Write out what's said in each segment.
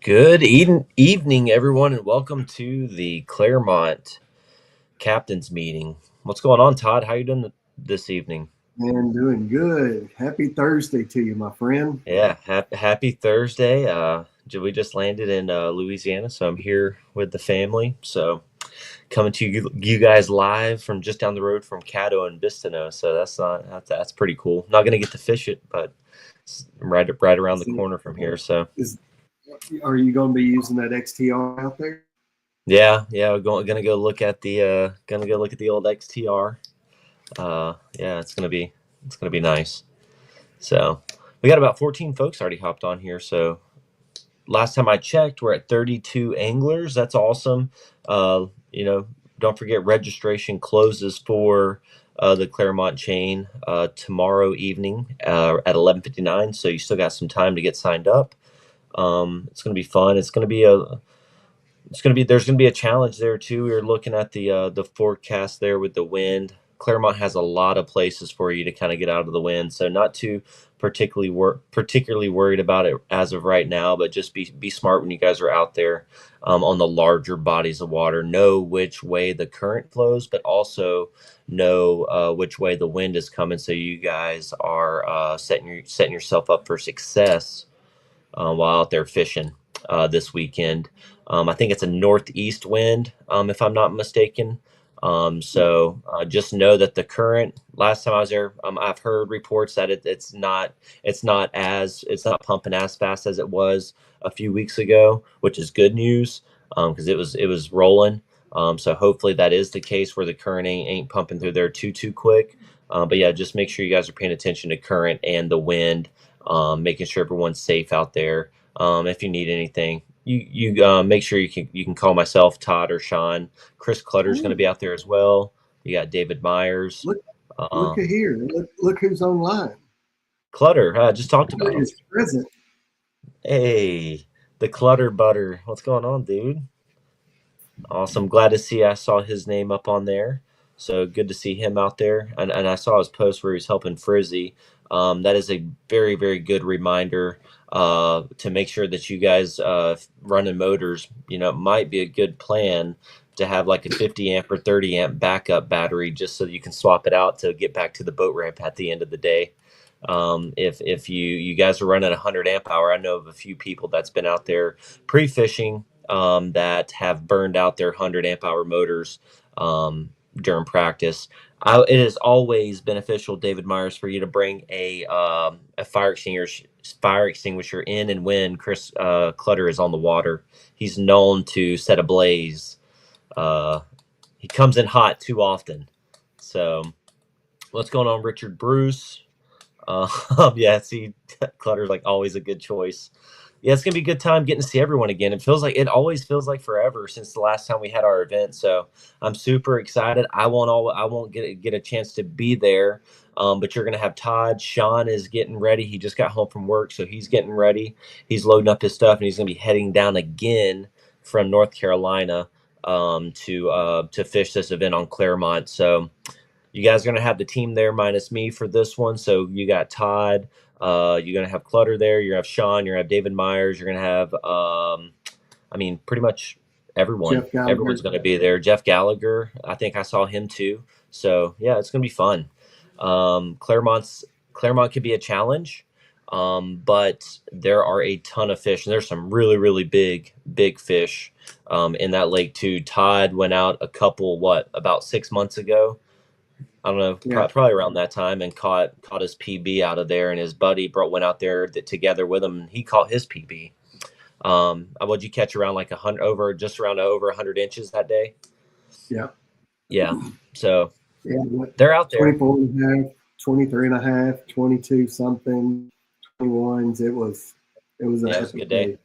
Good evening, everyone, and welcome to the Clermont Captain's Meeting. What's going on, Todd? How you doing this evening? Man, doing good. Happy Thursday to you, my friend. Yeah, happy Thursday. We just landed in Louisiana, so I'm here with the family. So coming to you guys live from just down the road from Caddo and Bistano. So that's pretty cool. Not gonna get to fish it, but it's right around the So, corner from here. So. is are you going to be using that XTR out there? Yeah, gonna go look at the old XTR. Yeah, it's gonna be nice. So we got about 14 folks already hopped on here. So last time I checked, we're at 32 anglers. That's awesome. Uh, you know, don't forget registration closes for the Clermont chain tomorrow evening at 11:59. So you still got some time to get signed up. It's gonna be fun. There's gonna be a challenge there too. We were looking at the forecast there with the wind. Claremont has a lot of places for you to kind of get out of the wind, so not too particularly worried about it as of right now. But just be smart when you guys are out there on the larger bodies of water. Know which way the current flows, but also know which way the wind is coming, so you guys are setting yourself up for success while out there fishing this weekend. I think it's a northeast wind, if I'm not mistaken. Just know that the current. Last time I was there, I've heard reports that it's not pumping as fast as it was a few weeks ago, which is good news because it was rolling. So hopefully that is the case where the current ain't pumping through there too quick. But yeah, just make sure you guys are paying attention to current and the wind, making sure everyone's safe out there. If you need anything, you make sure you can call myself, Todd, or Sean. Chris Clutter's going to Ooh, be out there as well. You got David Myers. look, Uh, look at here. Look who's online. Clutter, I just talked Clutter about him. is present. Hey, the Clutter Butter. What's going on, dude? Awesome. Glad to see I saw his name up on there. So good to see him out there. And I saw his post where he's helping Frizzy. That is a very, very good reminder to make sure that you guys running motors, it might be a good plan to have like a 50 amp or 30 amp backup battery just so you can swap it out to get back to the boat ramp at the end of the day. If you guys are running 100 amp hour, I know of a few people that's been out there pre-fishing that have burned out their 100 amp hour motors during practice. It is always beneficial, David Myers, for you to bring a fire extinguisher in and when Chris Clutter is on the water. He's known to set a blaze. Uh, he comes in hot too often. So, what's going on, Richard Bruce? Yeah, see, Clutter's like always a good choice. Yeah, it's gonna be a good time getting to see everyone again. It always feels like forever since the last time we had our event. So I'm super excited. I won't get a chance to be there. But you're gonna have Todd. Sean is getting ready. He just got home from work, so he's getting ready. He's loading up his stuff, and he's gonna be heading down again from North Carolina to fish this event on Clermont. So you guys are going to have the team there minus me for this one. So you got Todd. You're going to have Clutter there. You're going to have Sean. You're going to have David Myers. You're going to have, pretty much everyone. Jeff Gallagher. Everyone's going to be there. Jeff Gallagher. I think I saw him too. So yeah, it's going to be fun. Clermont could be a challenge, but there are a ton of fish, and there's some really, really big fish in that lake too. Todd went out about 6 months ago. I don't know, Yeah. probably around that time, and caught his PB out of there, and his buddy went out there together with him, and he caught his PB. What'd you catch around like just around over 100 inches that day? Yeah. Yeah, so Yeah. they're out there. 24 and a half, 23 and a half, 22 something, 21s. It was Yeah, it was a good day.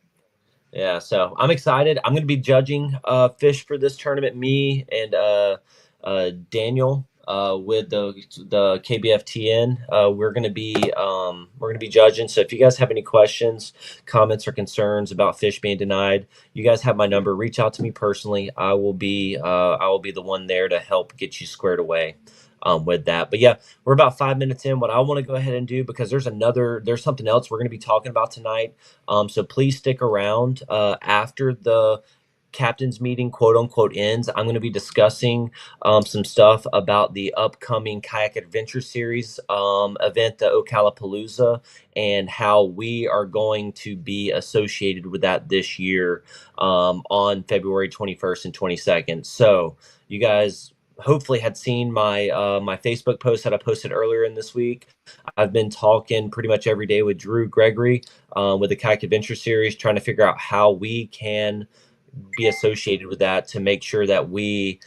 Yeah, so I'm excited. I'm going to be judging fish for this tournament. Me and Daniel with the KBFTN. We're gonna be judging. So if you guys have any questions, comments, or concerns about fish being denied, you guys have my number. Reach out to me personally. I will be the one there to help get you squared away. with that. But yeah, we're about 5 minutes in. What I want to go ahead and do, because there's something else we're going to be talking about tonight. So please stick around after the captain's meeting, quote unquote, ends. I'm going to be discussing some stuff about the upcoming Kayak Adventure Series event, the Ocalapalooza, and how we are going to be associated with that this year on February 21st and 22nd. So you guys hopefully had seen my Facebook post that I posted earlier in this week. I've been talking pretty much every day with Drew Gregory with the Kayak Adventure Series, trying to figure out how we can be associated with that to make sure that we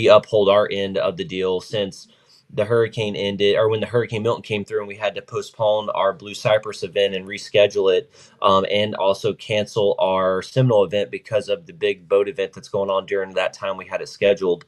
uphold our end of the deal, since the hurricane ended, or when the Hurricane Milton came through and we had to postpone our Blue Cypress event and reschedule it, and also cancel our Seminole event because of the big boat event that's going on during that time we had it scheduled.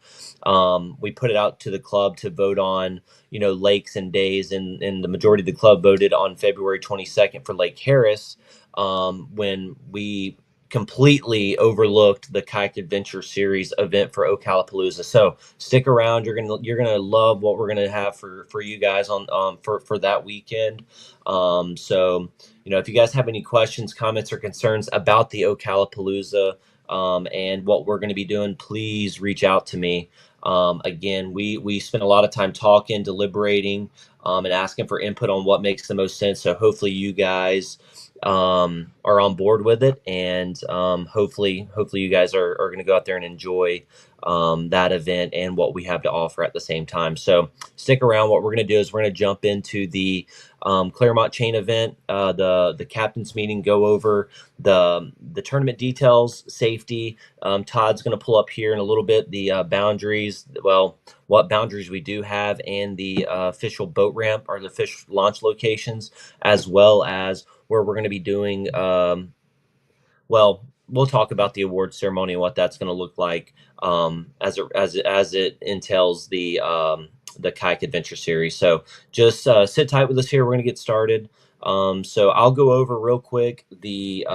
We put it out to the club to vote on lakes and days, and the majority of the club voted on February 22nd for Lake Harris, when we completely overlooked the Kayak Adventure Series event for Ocalapalooza. So stick around. You're gonna love what we're gonna have for you guys on for that weekend. So if you guys have any questions, comments, or concerns about the Ocalapalooza and what we're gonna be doing, please reach out to me. Again, we spend a lot of time talking, deliberating, and asking for input on what makes the most sense. So hopefully you guys are on board with it, and hopefully you guys are going to go out there and enjoy that event and what we have to offer at the same time. So stick around. What we're going to do is we're going to jump into the Clermont chain event, the captain's meeting, go over the tournament details, safety. Todd's going to pull up here in a little bit the boundaries, well, what boundaries we do have, and the official boat ramp, or the fish launch locations, as well as where we're going to be doing well, we'll talk about the award ceremony and what that's going to look like as it entails the Kayak Adventure Series. So just sit tight with us here. We're going to get started. So I'll go over real quick the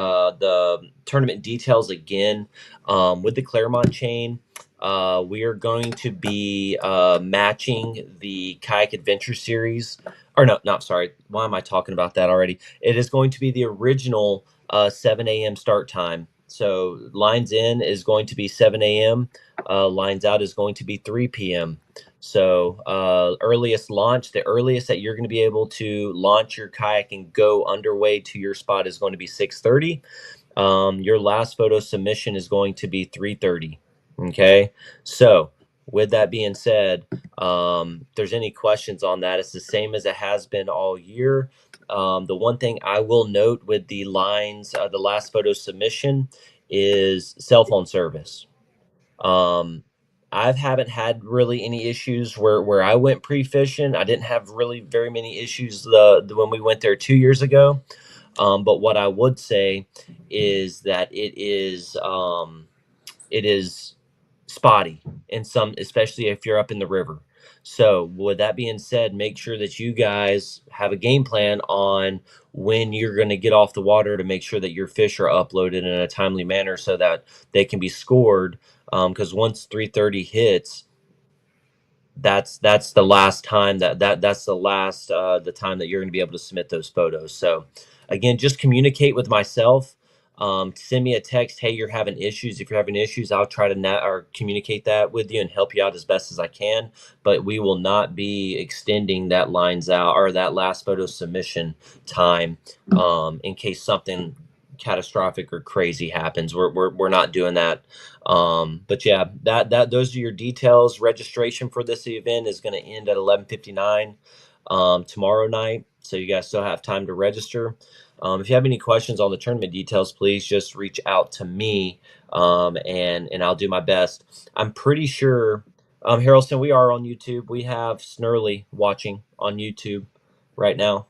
tournament details again. With the Clermont chain, we are going to be matching the Kayak Adventure Series. Or no, not sorry. Why am I talking about that already? It is going to be the original 7 a.m. start time. So lines in is going to be 7 a.m. Lines out is going to be 3 p.m. So earliest launch, the earliest that you're going to be able to launch your kayak and go underway to your spot is going to be 6:30. Your last photo submission is going to be 3:30. Okay. So with that being said, if there's any questions on that, it's the same as it has been all year. The one thing I will note with the lines, the last photo submission, is cell phone service. I haven't had really any issues where I went pre-fishing. I didn't have really very many issues the when we went there 2 years ago. But what I would say is that it is spotty in some, especially if you're up in the river. So with that being said, make sure that you guys have a game plan on when you're going to get off the water to make sure that your fish are uploaded in a timely manner so that they can be scored. Because once 3:30 hits, that's the last time that's the last the time that you're going to be able to submit those photos. So again, just communicate with myself. Send me a text. Hey, you're having issues. If you're having issues, I'll try to or communicate that with you and help you out as best as I can. But we will not be extending that lines out, or that last photo submission time, in case something catastrophic or crazy happens. We're not doing that. But yeah, those are your details. Registration for this event is going to end at 11:59 tomorrow night, so you guys still have time to register. If you have any questions on the tournament details, please just reach out to me, and I'll do my best. I'm pretty sure, Harrelson, we are on YouTube. We have Snurley watching on YouTube right now.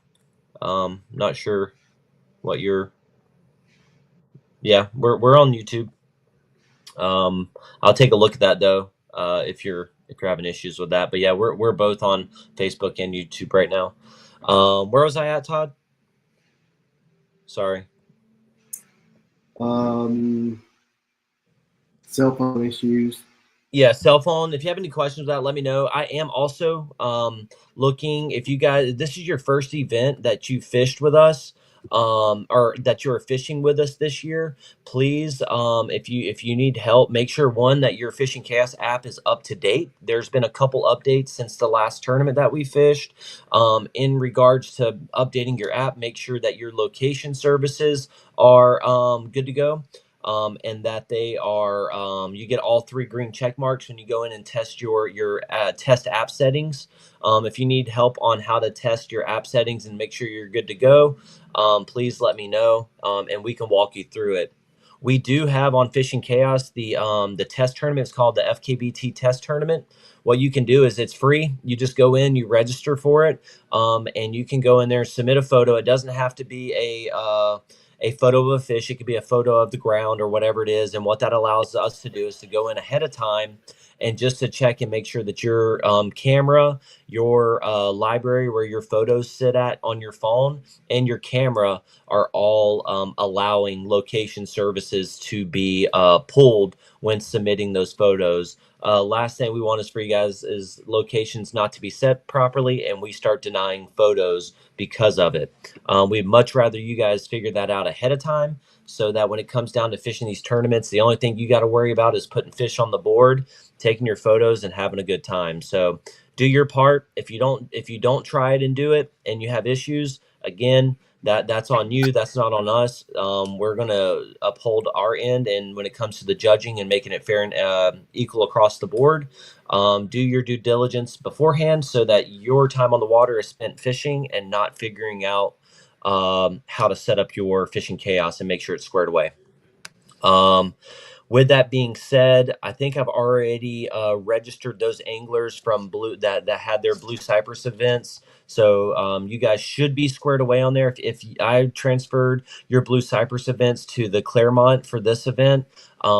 Not sure what you're. Yeah, we're on YouTube. I'll take a look at that though, if you're having issues with that. But yeah, we're both on Facebook and YouTube right now. Where was I at, Todd? Sorry. Cell phone issues. Yeah, cell phone. If you have any questions about that, let me know. I am also looking, if you guys, this is your first event that you fished with us, or that you're fishing with us this year, please, if you need help, make sure one that your Fishing Chaos app is up to date. There's been a couple updates since the last tournament that we fished. In regards to updating your app, make sure that your location services are good to go, and that they are, you get all three green check marks when you go in and test your test app settings. If you need help on how to test your app settings and make sure you're good to go, please let me know, and we can walk you through it. We do have on Fishing Chaos the test tournament. It's called the FKBT test tournament. What you can do is it's free. You just go in, you register for it, and you can go in there, submit a photo. It doesn't have to be a photo of a fish. It could be a photo of the ground or whatever it is. And what that allows us to do is to go in ahead of time and just to check and make sure that your camera, your library where your photos sit at on your phone, and your camera are all allowing location services to be pulled when submitting those photos. Last thing we want is for you guys is locations not to be set properly and we start denying photos because of it. We'd much rather you guys figure that out ahead of time so that when it comes down to fishing these tournaments, the only thing you got to worry about is putting fish on the board, taking your photos, and having a good time. So do your part. If you don't try it and do it, and you have issues, again, that's on you. That's not on us. We're gonna uphold our end, and when it comes to the judging and making it fair and equal across the board, do your due diligence beforehand so that your time on the water is spent fishing and not figuring out how to set up your Fishing Chaos and make sure it's squared away. Um, with that being said, I think I've already registered those anglers from Blue that had their Blue Cypress events. So you guys should be squared away on there. If I transferred your Blue Cypress events to the Clermont for this event,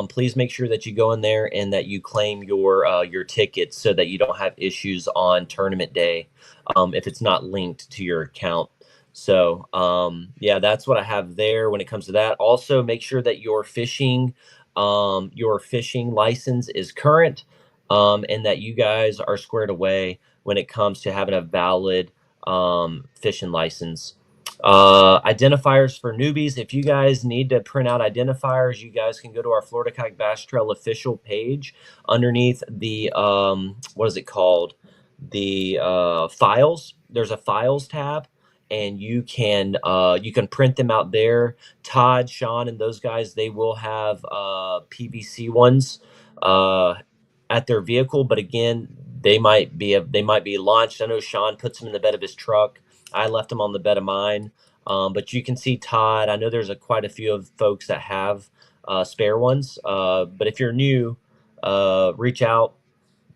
please make sure that you go in there and that you claim your tickets so that you don't have issues on tournament day if it's not linked to your account. So yeah, that's what I have there when it comes to that. Also, make sure that your fishing license is current, and that you guys are squared away when it comes to having a valid fishing license. Identifiers for newbies. If you guys need to print out identifiers, you guys can go to our Florida Kayak Bass Trail official page underneath the what is it called? The files. There's a files tab, and you can print them out there. Todd, Sean, and those guys, they will have PVC ones uh, at their vehicle, but again, they might be launched. I know Sean puts them in the bed of his truck. I left them on the bed of mine. But you can see Todd. I know there's quite a few of folks that have spare ones. But if you're new, reach out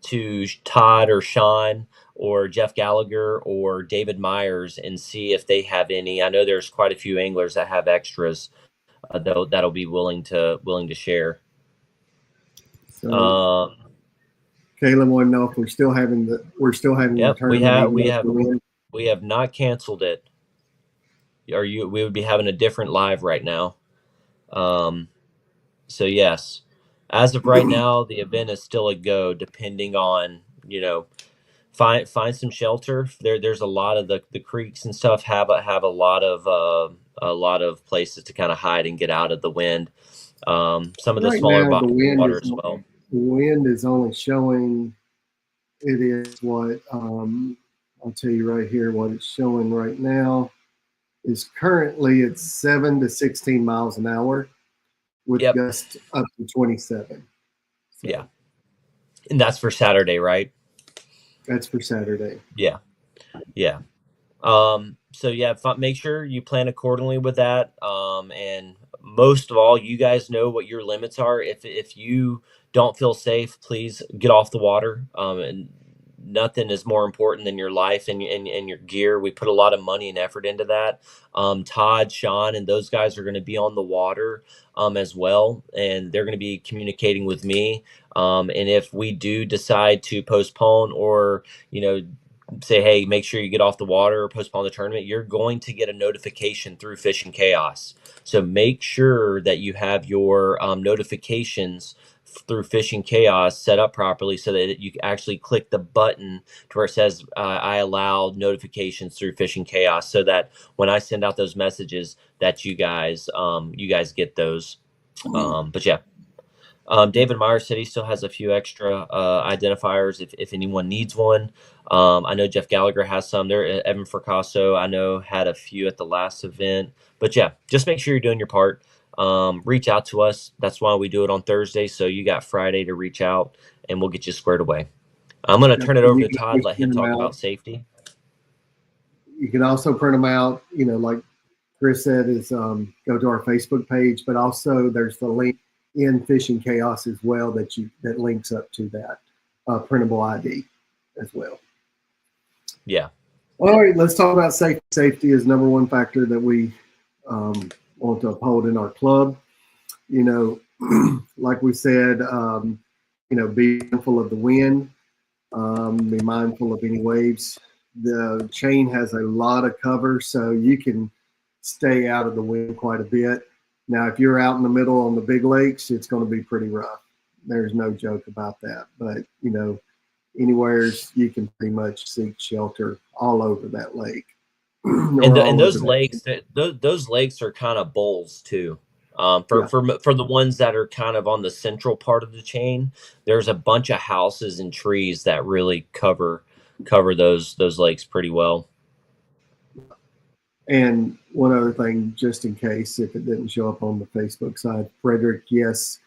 to Todd or Sean or Jeff Gallagher or David Myers and see if they have any. I know there's quite a few anglers that have extras that'll be willing to share. So Um, Caleb wanted to know if we're still having the yep, we tournament have even we though have the wind. we have not canceled it. Or we would be having a different live right now. Um, so yes, as of right now, the event is still a go. Depending on find some shelter. There's a lot of the creeks and stuff have a lot of places to kind of hide and get out of the wind. Some of the Right smaller now, the bodies of wind water is as well. the wind is only showing. It is what I'll tell you right here. What it's showing right now is currently at 7 to 16 miles an hour with Yep. gusts up to 27. Yeah. So And that's for Saturday, right? that's for Saturday. Yeah. Yeah. So yeah, make sure you plan accordingly with that. And most of all, you guys know what your limits are. If you don't feel safe, please get off the water. And nothing is more important than your life and your gear. We put a lot of money and effort into that. Todd, Sean, and those guys are going to be on the water as well, and they're going to be communicating with me. And if we do decide to postpone or say, hey, make sure you get off the water or postpone the tournament, you're going to get a notification through Fishing Chaos. So make sure that you have your notifications through Fishing Chaos set up properly so that you actually click the button to where it says I allow notifications through Fishing Chaos, so that when I send out those messages, that you guys get those. But yeah. David Meyer said he still has a few extra identifiers if anyone needs one. I know Jeff Gallagher has some. There, Evan Fracasso, I know, had a few at the last event. But yeah, just make sure you're doing your part. Reach out to us. That's why we do it on Thursday. So you got Friday to reach out, and we'll get you squared away. I'm going to turn it over You to can Todd, always let him print them talk out. about safety. You can also print them out, like Chris said, is go to our Facebook page, but also there's the link in Fishing Chaos as well that links up to that printable ID as well. Yeah. All right, let's talk about safety. Safety is number one factor that we want to uphold in our club. Like we said, be mindful of the wind, be mindful of any waves. The chain has a lot of cover, so you can stay out of the wind quite a bit. Now, if you're out in the middle on the big lakes, it's going to be pretty rough. There's no joke about that. But, anywhere you can pretty much seek shelter all over that lake. And those lakes, those lakes are kind of bowls too. Yeah. For the ones that are kind of on the central part of the chain, there's a bunch of houses and trees that really cover those lakes pretty well. And one other thing, just in case if it didn't show up on the Facebook side, Frederick, yes,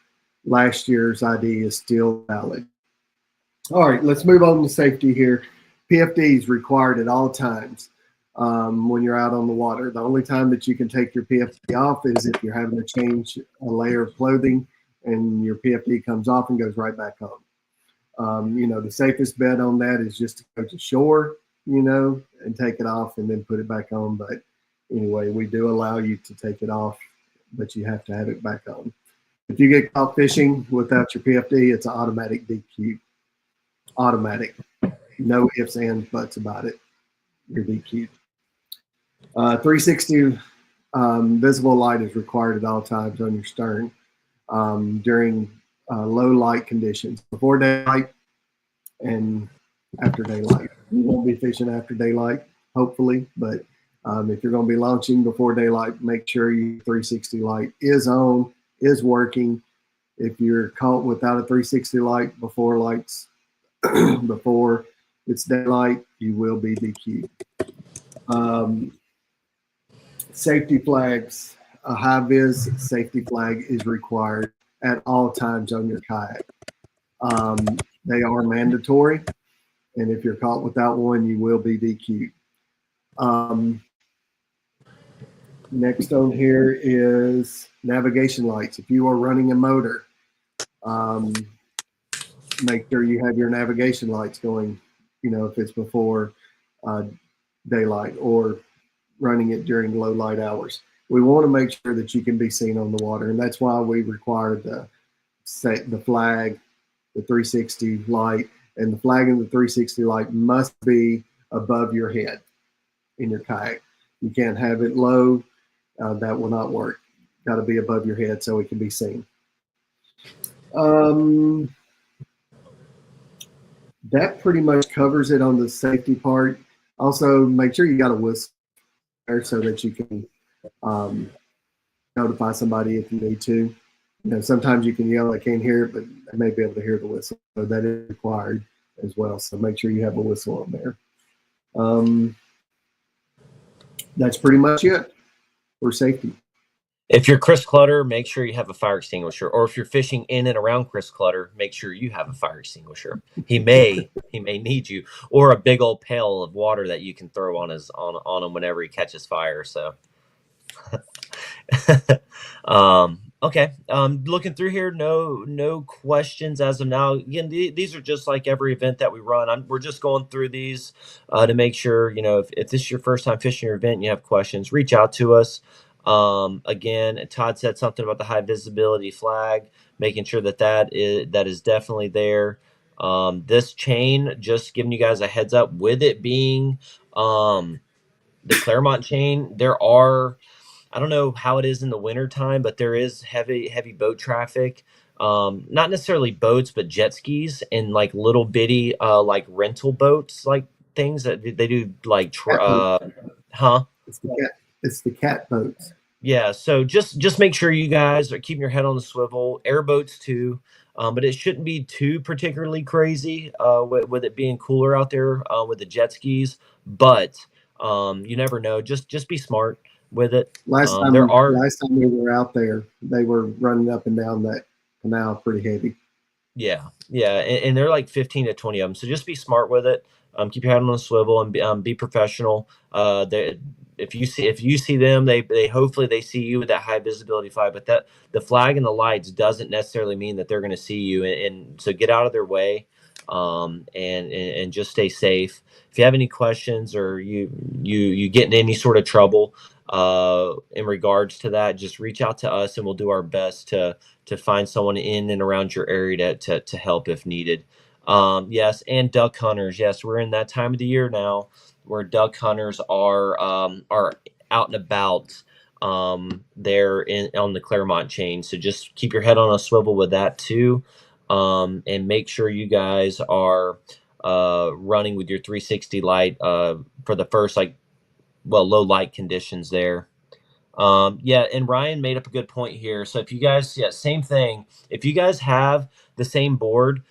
last year's ID is still valid. All right, let's move on to safety here. PFD is required at all times when you're out on the water. The only time that you can take your PFD off is if you're having to change a layer of clothing and your PFD comes off and goes right back on. The safest bet on that is just to go to shore, and take it off and then put it back on. But anyway, we do allow you to take it off, but you have to have it back on. If you get caught fishing without your PFD, it's an automatic DQ. Automatic. No ifs, ands, buts about it. You're DQ'd. 360 visible light is required at all times on your stern during low light conditions. Before daylight and after daylight. You won't be fishing after daylight, hopefully, but if you're going to be launching before daylight, make sure your 360 light is on, is working. If you're caught without a 360 light before it's daylight, you will be DQ'd. Safety flags. A high vis safety flag is required at all times on your kayak. They are mandatory, and if you're caught without one, you will be DQ'd. Next on here is navigation lights. If you are running a motor, make sure you have your navigation lights going, if it's before daylight or running it during low light hours. We want to make sure that you can be seen on the water, and that's why we require the flag, the 360 light, and the flag and the 360 light must be above your head in your kayak. You can't have it low. That will not work. Got to be above your head so it can be seen. That pretty much covers it on the safety part. Also, make sure you got a whistle there so that you can notify somebody if you need to. Sometimes you can yell, I can't hear it, but I may be able to hear the whistle. So that is required as well. So make sure you have a whistle on there. That's pretty much it for safety. If you're Chris Clutter, make sure you have a fire extinguisher. Or if you're fishing in and around Chris Clutter, make sure you have a fire extinguisher. He may need you, or a big old pail of water that you can throw on him whenever he catches fire. So, okay. Looking through here, no questions as of now. Again, these are just like every event that we run. We're just going through these to make sure if this is your first time fishing your event and you have questions, reach out to us. Again, Todd said something about the high visibility flag, making sure that is definitely there. This chain, just giving you guys a heads up, with it being the Clermont chain, I don't know how it is in the winter time, but there is heavy boat traffic. not necessarily boats, but jet skis and like little bitty like rental boats, like things that they do like Cat boat. huh? It's the cat. It's the cat boats. Yeah, so just make sure you guys are keeping your head on the swivel. Airboats too, but it shouldn't be too particularly crazy with it being cooler out there with the jet skis. But you never know. Just be smart with it. There are Last time we were out there, they were running up and down that canal pretty heavy. yeah, and they're like 15 to 20 of them. So just be smart with it. Keep your head on the swivel and be professional. If you see them, they hopefully they see you with that high visibility flag. But that the flag and the lights doesn't necessarily mean that they're going to see you. And so get out of their way, and just stay safe. If you have any questions or you get in any sort of trouble in regards to that, just reach out to us and we'll do our best to find someone in and around your area to help if needed. Yes, and duck hunters. Yes, we're in that time of the year now where duck hunters are out and about there in on the Clermont chain. So just keep your head on a swivel with that too, and make sure you guys are running with your 360 light for the first low light conditions there. Yeah, and Ryan made up a good point here. So if you guys, yeah, same thing. If you guys have the same board,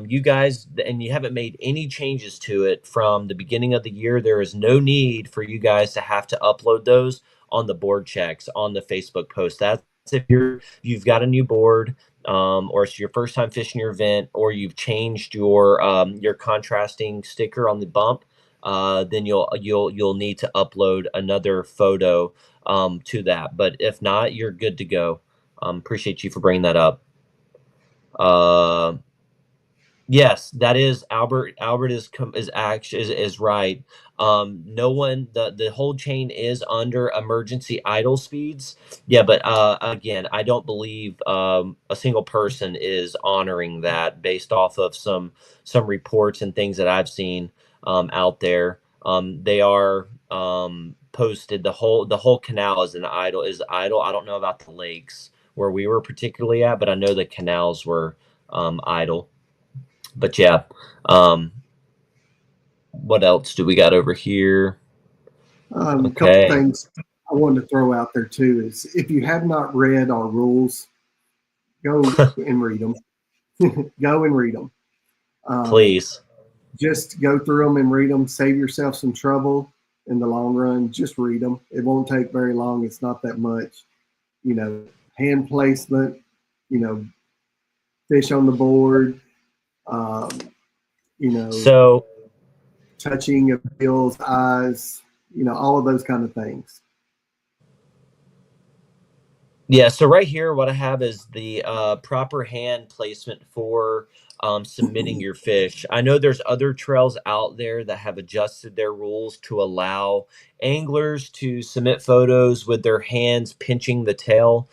you guys, and you haven't made any changes to it from the beginning of the year, there is no need for you guys to have to upload those on the board checks on the Facebook post. That's if you've got a new board, or it's your first time fishing your event, or you've changed your contrasting sticker on the bump. Then you'll need to upload another photo to that. But if not, you're good to go. Appreciate you for bringing that up. Uh, yes, that is Albert. Albert is right. No one the whole chain is under emergency idle speeds. Yeah, but again, I don't believe a single person is honoring that based off of some reports and things that I've seen out there. They are posted the whole canal is idle. I don't know about the lakes where we were particularly at, but I know the canals were idle. But yeah, um, what else do we got over here? A couple Okay, things I wanted to throw out there too is if you have not read our rules, go and read them. Go and read them. Um, please. just go through them and read them. Save yourself some trouble in the long run. Just read them. It won't take very long. It's not that much. Hand placement. You know, fish on the board. Um, you know, So touching of Bill's eyes. All of those kind of things. yeah, so right here, what I have is the proper hand placement for submitting your fish. I know there's other trails out there that have adjusted their rules to allow anglers to submit photos with their hands pinching the tail.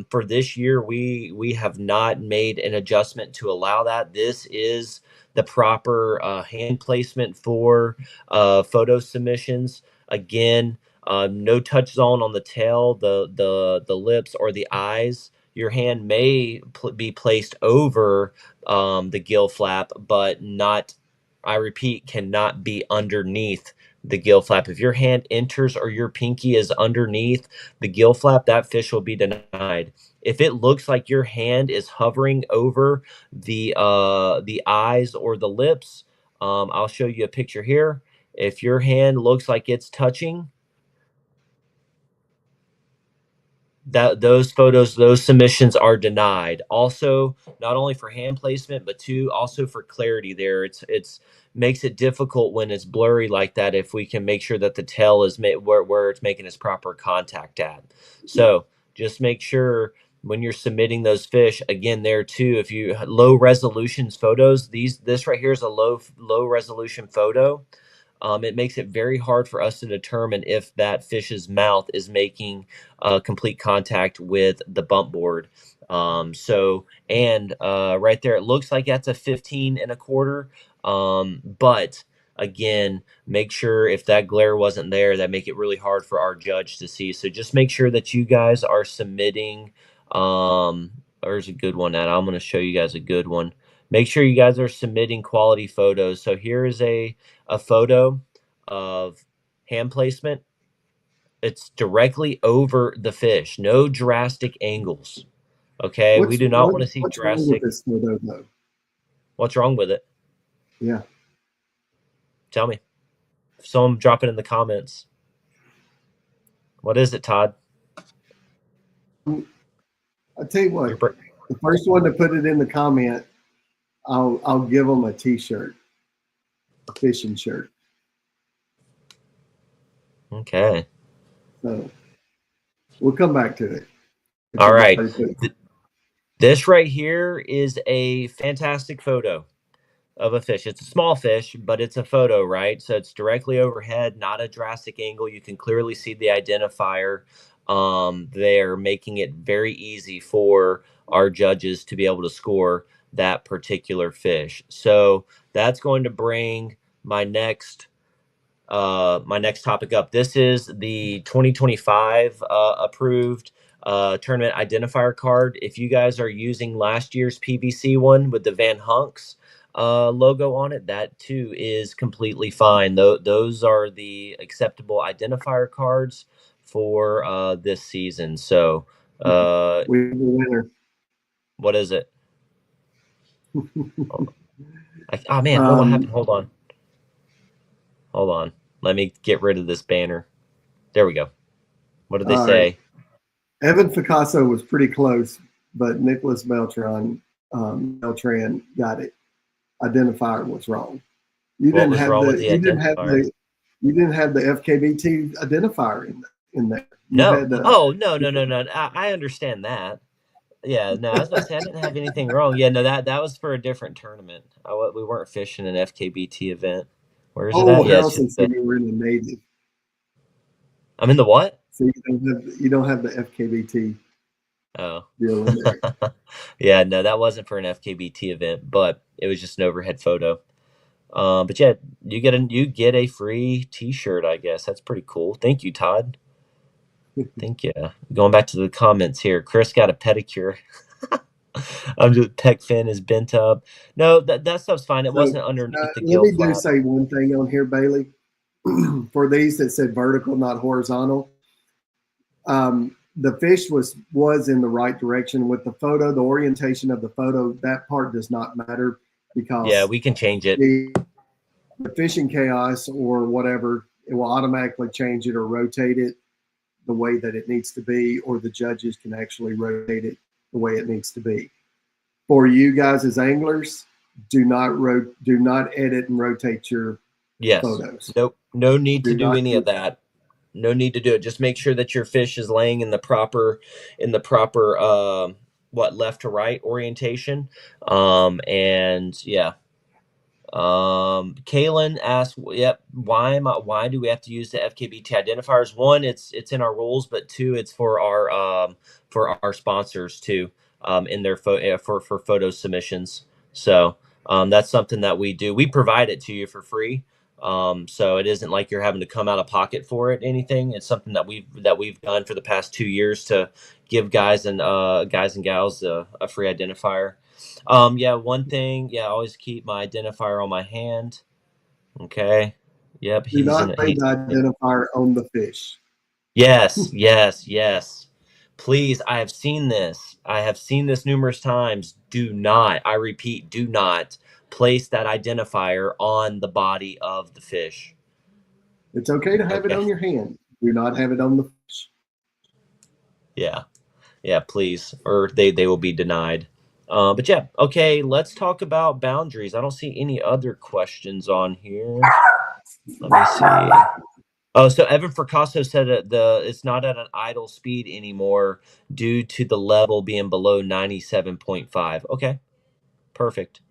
For this year, we have not made an adjustment to allow that. This is the proper hand placement for photo submissions. Again, no touch zone on the tail, the lips, or the eyes. Your hand may be placed over the gill flap, but not. I repeat, cannot be underneath the gill flap. If your hand enters or your pinky is underneath the gill flap, that fish will be denied. If it looks like your hand is hovering over the eyes or the lips, I'll show you a picture here. If your hand looks like it's touching, that those submissions are denied. Also, not only for hand placement, but two also for clarity. There, it's makes it difficult when it's blurry like that. If we can make sure that the tail is made where it's making its proper contact at, so just make sure when you're submitting those fish again there too. If you low resolutions photos, this right here is a low resolution photo. It makes it very hard for us to determine if that fish's mouth is making complete contact with the bump board. Right there, it looks like that's a 15 and a quarter. But again, make sure if that glare wasn't there, that make it really hard for our judge to see. So just make sure that you guys are submitting. Um, There's a good one at. I'm going to show you guys a good one. Make sure you guys are submitting quality photos. So here is a photo of hand placement. It's directly over the fish. No drastic angles. Okay, we do not want to see What's wrong with drastic. this photo though? What's wrong with it? Yeah. Tell me. Someone drop it in the comments. What is it, Todd? I'll tell you what. The first one to put it in the comment, I'll give them a T-shirt, a fishing shirt. Okay. So we'll come back to it. All right. This right here is a fantastic photo of a fish. It's a small fish, but it's a photo, right? So it's directly overhead, not a drastic angle. You can clearly see the identifier there, making it very easy for our judges to be able to score that particular fish. So that's going to bring my next topic up. This is the 2025 approved tournament identifier card. If you guys are using last year's PVC one with the Van Hunks logo on it, that too is completely fine. Those are the acceptable identifier cards for this season. So we have a winner. What is it? Oh man, what happened? Hold on. Let me get rid of this banner. There we go. What did they say? Right. Evan Picasso was pretty close, but Nicholas Beltran got it. Identifier was wrong. You didn't have the FKBT identifier in there. No. No. I understand that. Yeah, no, I was about to say I didn't have anything wrong. Yeah, no, that was for a different tournament. We weren't fishing an FKBT event. Where is it at? Yeah, Harrelson said you were in the native. I'm in the what? So you don't have the FKBT. Oh. Deal in there. Yeah, no, that wasn't for an FKBT event, but it was just an overhead photo. But yeah, you get a free T-shirt, I guess. That's pretty cool. Thank you, Todd. Thank you. Going back to the comments here, Chris got a pedicure. I'm just tech fin is bent up. No, that stuff's fine. It wasn't underneath the gill flap. Let me say one thing on here, Bailey. For these that said vertical, not horizontal, the fish was in the right direction with the photo. The orientation of the photo, that part does not matter because we can change it. The fishing chaos or whatever, it will automatically change it or rotate it the way that it needs to be, or the judges can actually rotate it the way it needs to be. For you guys as anglers, do not edit and rotate your photos. Nope. No need to do any of that. No need to do it. Just make sure that your fish is laying in the proper left to right orientation. And yeah. Kaylin asked, why do we have to use the FKBT identifiers? One, it's in our rules, but two, it's for our sponsors too, in their for photo submissions. So that's something that we do. We provide it to you for free. So it isn't like you're having to come out of pocket for it, anything. It's something that we've done for the past 2 years to give guys and gals a free identifier. One thing, always keep my identifier on my hand. Okay. Yep. Do not lay the identifier on the fish. Yes. Please, I have seen this. Numerous times. Do not, I repeat, do not place that identifier on the body of the fish. It's okay to have it on your hand. Do not have it on the fish. Yeah, please, or they will be denied. But yeah, okay, let's talk about boundaries. I don't see any other questions on here. Let me see. Oh, so Evan Fracasso said it's not at an idle speed anymore due to the level being below 97.5. Okay, perfect.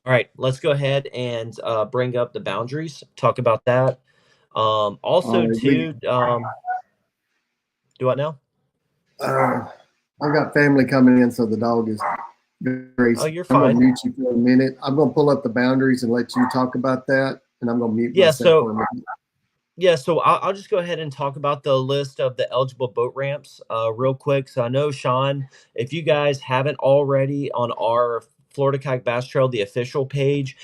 All right, let's go ahead and bring up the boundaries. Talk about that. Also, too, do what now? I got family coming in, so the dog is very. Oh, you're fine. I'm going to mute you for a minute. I'm going to pull up the boundaries and let you talk about that, and I'm going to mute myself for a minute. Yeah, so I'll just go ahead and talk about the list of the eligible boat ramps real quick. So I know, Sean, if you guys haven't already on our Florida Kayak Bass Trail, the official page,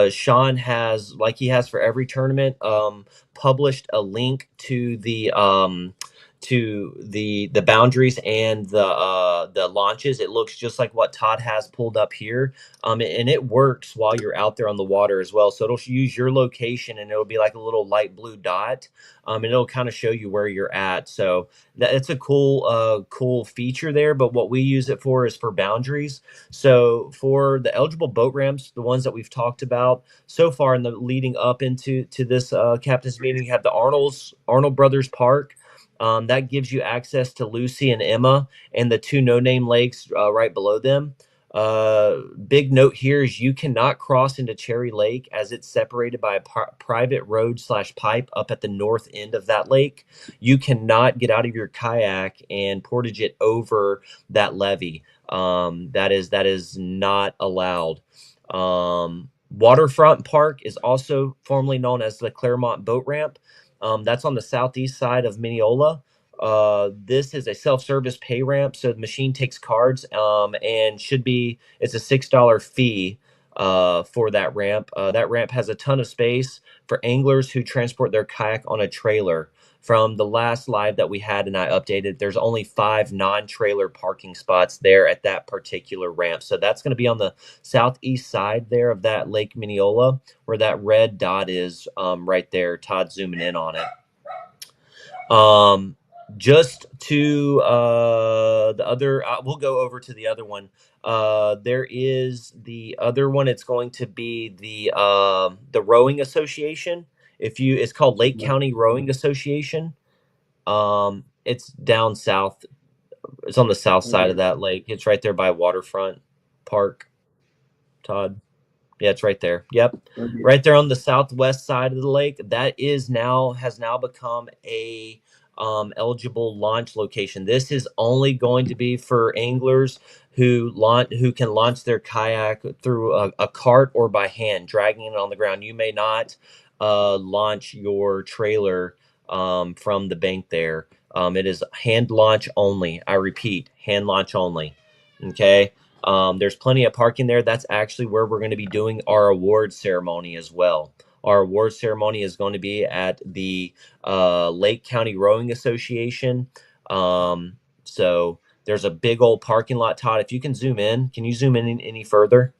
Sean has, like he has for every tournament, published a link to the boundaries and the launches. It looks just like what Todd has pulled up here, and it works while you're out there on the water as well. So it'll use your location, and it'll be like a little light blue dot, and it'll kind of show you where you're at. So it's a cool feature there. But what we use it for is for boundaries. So for the eligible boat ramps, the ones that we've talked about so far in the leading up into this captain's meeting, you have the Arnold Brothers Park. That gives you access to Lucy and Emma and the two no-name lakes right below them. Big note here is you cannot cross into Cherry Lake as it's separated by a private road / pipe up at the north end of that lake. You cannot get out of your kayak and portage it over that levee. That is not allowed. Waterfront Park is also formerly known as the Clermont Boat Ramp. That's on the southeast side of Mineola. This is a self-service pay ramp, so the machine takes cards, and it's a $6 fee for that ramp. That ramp has a ton of space for anglers who transport their kayak on a trailer. From the last live that we had and I updated, there's only 5 non-trailer parking spots there at that particular ramp. So that's going to be on the southeast side there of that Lake Mineola, where that red dot is, right there. Todd zooming in on it. Just to the other, we'll go over to the other one. There is the other one. It's going to be the Rowing Association. It's called Lake Right. County Rowing Association. It's down south. It's on the south side of Okay. that lake. It's right there by Waterfront Park. Todd. Yeah, it's right there. Yep. Okay. Right there on the southwest side of the lake. That has now become a eligible launch location. This is only going to be for anglers who can launch their kayak through a cart or by hand, dragging it on the ground. You may not launch your trailer from the bank there. It is hand launch only. I repeat, hand launch only. Okay. There's plenty of parking there. That's actually where we're going to be doing our award ceremony as well. Our award ceremony is going to be at the Lake County Rowing Association. So there's a big old parking lot. Todd, if you can zoom in, can you zoom in any further?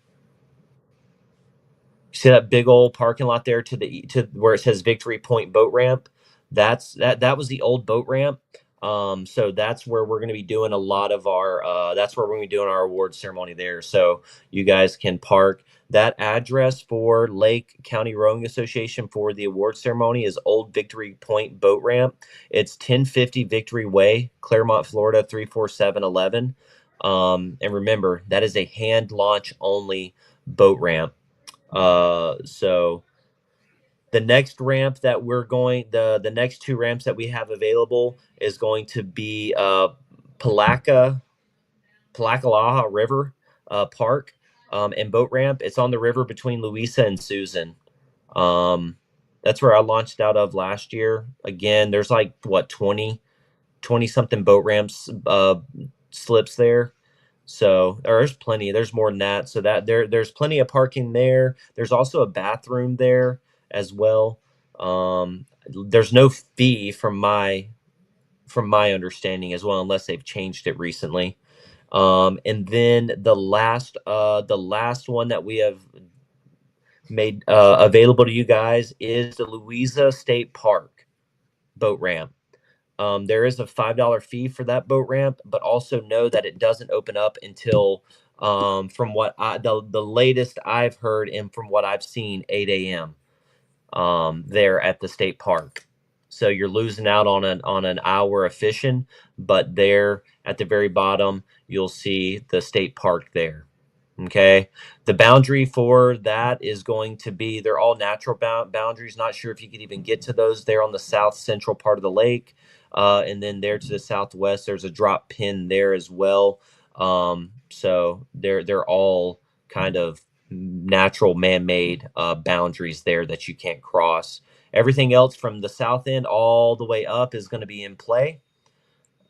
See that big old parking lot there to where it says Victory Point Boat Ramp? That was the old boat ramp. So that's where we're going to be doing a lot of our that's where we're going to be doing our award ceremony there. So you guys can park. That address for Lake County Rowing Association for the award ceremony is Old Victory Point Boat Ramp. It's 1050 Victory Way, Clermont, Florida 34711. And remember, that is a hand launch only boat ramp. So the next ramp that the next two ramps that we have available is going to be Palaca Palakalaha River Park, and boat ramp. It's on the river between Louisa and Susan. Um, that's where I launched out of last year. Again, there's like what 20 something boat ramps slips there. So there's plenty. There's more than that. So there's plenty of parking there. There's also a bathroom there as well. There's no fee from my understanding as well, unless they've changed it recently. And then the last one that we have made available to you guys is the Louisa State Park boat ramp. There is a $5 fee for that boat ramp, but also know that it doesn't open up until, from what the latest I've heard and from what I've seen, 8 a.m. There at the state park. So you're losing out on an hour of fishing, but there at the very bottom you'll see the state park there. Okay. The boundary for that is going to be, they're all natural boundaries. Not sure if you could even get to those there on the south central part of the lake. And then there to the southwest, there's a drop pin there as well. So they're all kind of natural man-made boundaries there that you can't cross. Everything else from the south end all the way up is going to be in play.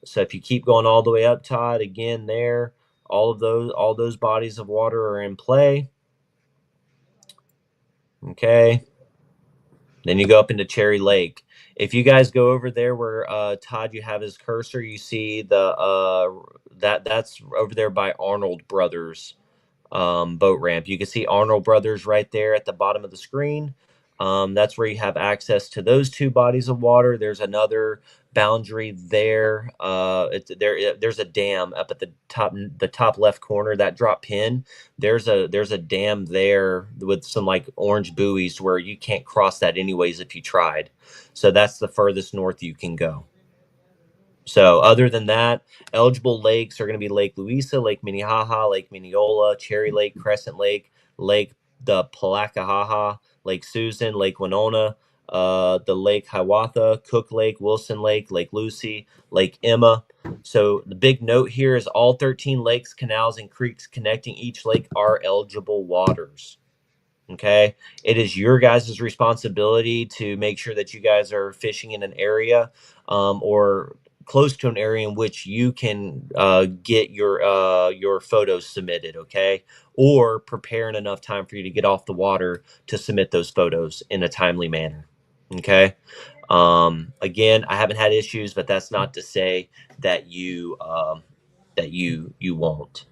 So if you keep going all the way up, Todd, again there, all those bodies of water are in play. Okay. Then you go up into Cherry Lake. If you guys go over there where Todd, you have his cursor, you see that's over there by Arnold Brothers boat ramp. You can see Arnold Brothers right there at the bottom of the screen. That's where you have access to those two bodies of water. There's another boundary there. There's a dam up at the top left corner, that drop pin. There's a dam there with some like orange buoys where you can't cross that anyways if you tried. So that's the furthest north you can go. So other than that, eligible lakes are going to be Lake Louisa, Lake Minnehaha, Lake Mineola, Cherry Lake, Crescent Lake, Lake the Palacahaha, Lake Susan, Lake Winona, the Lake Hiawatha, Cook Lake, Wilson Lake, Lake Lucy, Lake Emma. So the big note here is all 13 lakes, canals, and creeks connecting each lake are eligible waters. Okay. It is your guys' responsibility to make sure that you guys are fishing in an area or close to an area in which you can get your photos submitted. Okay. Or prepare in enough time for you to get off the water to submit those photos in a timely manner. Okay. Again, I haven't had issues, but that's not to say that you won't.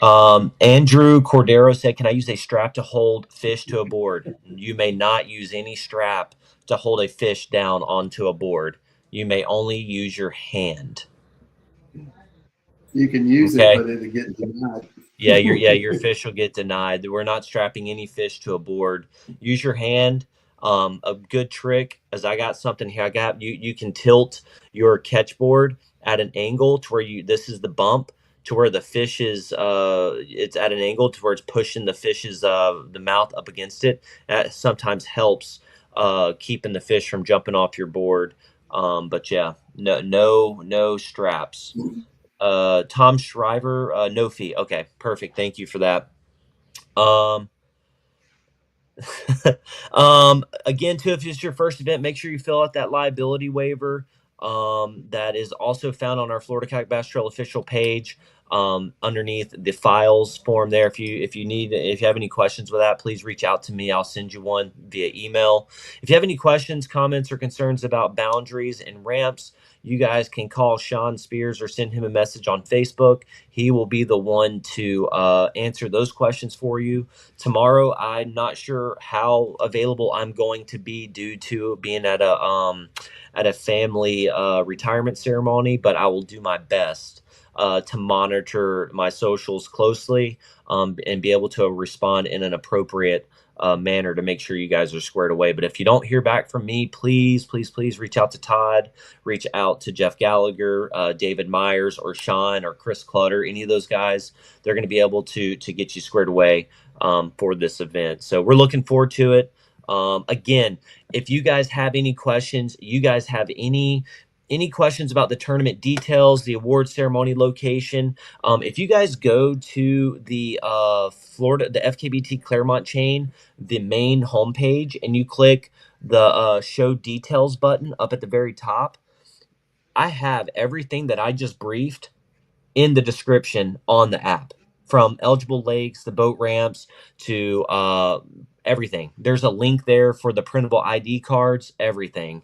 Andrew Cordero said, "Can I use a strap to hold fish to a board?" You may not use any strap to hold a fish down onto a board. You may only use your hand. You can use it, Okay. but it'll get denied. Your fish will get denied. We're not strapping any fish to a board. Use your hand. A good trick is I got something here. I got you. You can tilt your catch board at an angle to where this is the bump to where the fish is. It's at an angle to where it's pushing the fish's the mouth up against it. That sometimes helps keeping the fish from jumping off your board. But yeah, no straps. Tom Shriver, no fee. Okay, perfect. Thank you for that. Um, again, too, if it's your first event, make sure you fill out that liability waiver. That is also found on our Florida Kayak Bass Trail official page. Underneath the files form there. If you have any questions with that, please reach out to me. I'll send you one via email. If you have any questions, comments, or concerns about boundaries and ramps, you guys can call Sean Spears or send him a message on Facebook. He will be the one to answer those questions for you. Tomorrow, I'm not sure how available I'm going to be due to being at a family retirement ceremony, but I will do my best to monitor my socials closely and be able to respond in an appropriate manner to make sure you guys are squared away. But if you don't hear back from me, please reach out to Todd, reach out to Jeff Gallagher, David Myers, or Sean, or Chris Clutter. Any of those guys, they're going to be able to get you squared away for this event. So we're looking forward to it. Again, if you guys have any questions, you guys have any questions about the tournament details, the award ceremony location, if you guys go to the the FKBT Clermont chain, the main homepage, and you click the show details button up at the very top, I have everything that I just briefed in the description on the app, from eligible lakes, the boat ramps, to everything. There's a link there for the printable ID cards, everything.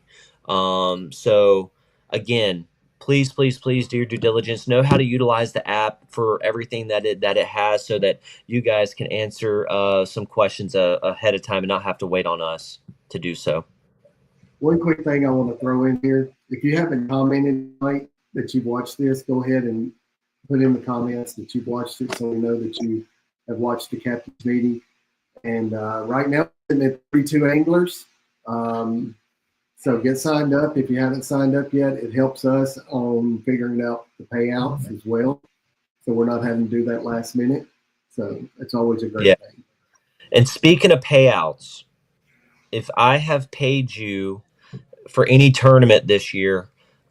So again, please do your due diligence. Know how to utilize the app for everything that it has, so that you guys can answer some questions ahead of time and not have to wait on us to do so. One quick thing I want to throw in here: if you haven't commented tonight that you've watched this, go ahead and put in the comments that you've watched it, so we know that you have watched the captain's meeting. And right now, we're at 32 anglers. So get signed up if you haven't signed up yet. It helps us on figuring out the payouts as well, so we're not having to do that last minute. So it's always a great thing. And speaking of payouts, if I have paid you for any tournament this year,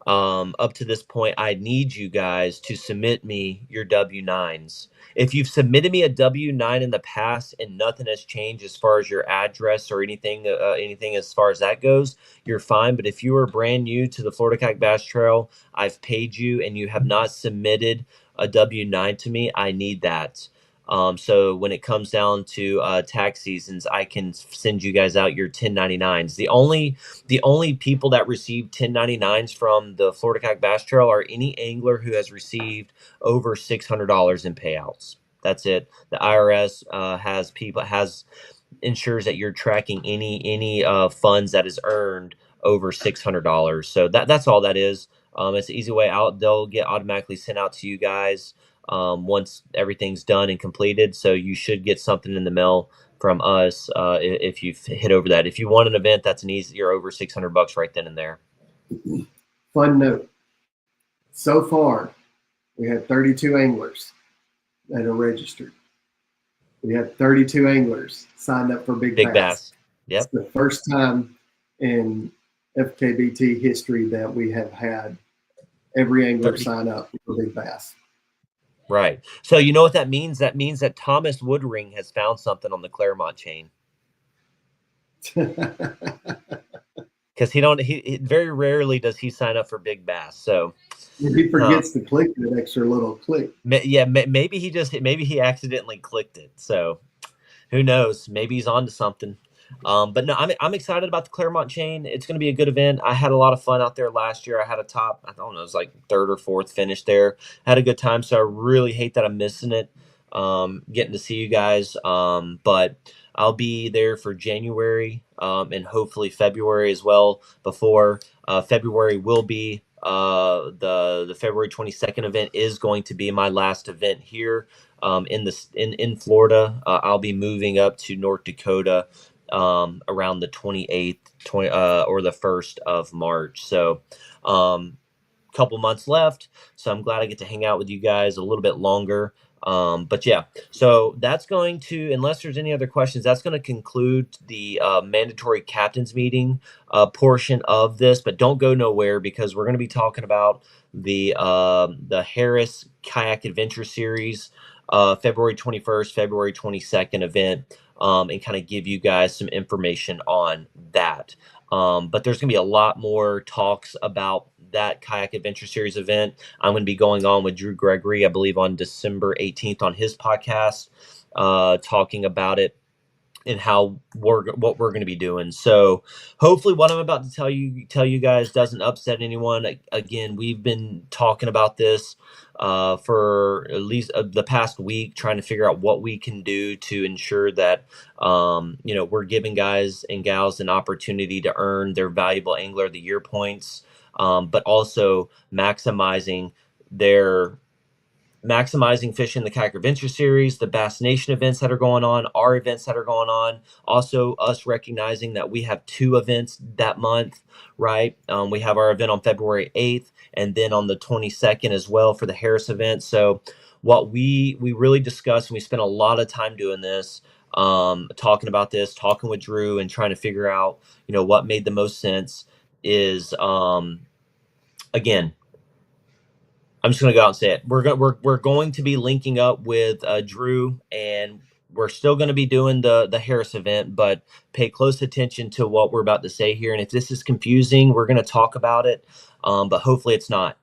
Up to this point, I need you guys to submit me your W-9s. If you've submitted me a W-9 in the past and nothing has changed as far as your address or anything as far as that goes, you're fine. But if you are brand new to the Florida Kayak Bass Trail, I've paid you and you have not submitted a W-9 to me, I need that. So when it comes down to tax seasons, I can send you guys out your 1099s. The only people that receive 1099s from the Florida Kayak Bass Trail are any angler who has received over $600 in payouts. That's it. The IRS has ensures that you're tracking any funds that is earned over $600. So that's all that is. It's an easy way out. They'll get automatically sent out to you guys once everything's done and completed. So you should get something in the mail from us if you've hit over that. If you want an event, that's an easier over $600 right then and there. Fun note. So far, we had 32 anglers that are registered. We had 32 anglers signed up for Big Big Bass. Bass. Yep. It's the first time in FKBT history that we have had every angler 30. sign up for Big Bass. Right. So you know what that means? That means that Thomas Woodring has found something on the Clermont chain. Because he very rarely does he sign up for Big Bass. So he forgets to click that extra little click. yeah, maybe he accidentally clicked it. So who knows? Maybe he's on to something. But no, I'm excited about the Clermont chain. It's going to be a good event. I had a lot of fun out there last year. I had a top, I don't know, it was like third or fourth finish there. Had a good time. So I really hate that I'm missing it. Getting to see you guys. But I'll be there for January and hopefully February as well. Before February will be the February 22nd event is going to be my last event here in Florida. I'll be moving up to North Dakota around the 28th or the 1st of March. So couple months left, so I'm glad I get to hang out with you guys a little bit longer. But yeah, so that's going to, unless there's any other questions, that's going to conclude the mandatory captains meeting portion of this. But don't go nowhere, because we're going to be talking about the Harris Kayak Adventure Series, February 21st, February 22nd event, and kind of give you guys some information on that. But there's going to be a lot more talks about that Kayak Adventure Series event. I'm going to be going on with Drew Gregory, I believe, on December 18th on his podcast, talking about it and what we're going to be doing. So hopefully what I'm about to tell you guys doesn't upset anyone. Again, we've been talking about this for at least the past week, trying to figure out what we can do to ensure that we're giving guys and gals an opportunity to earn their valuable Angler of the Year points, but also maximizing fishing the Kayak Adventure Series, the Bass Nation events that are going on, our events that are going on. Also, us recognizing that we have 2 events that month, right? We have our event on February 8th, and then on the 22nd as well for the Harris event. So what we really discussed, and we spent a lot of time doing this, talking about this, talking with Drew, and trying to figure out, what made the most sense is, again, I'm just going to go out and say it. We're going to be linking up with Drew, and we're still going to be doing the Harris event, but pay close attention to what we're about to say here. And if this is confusing, we're going to talk about it, but hopefully it's not.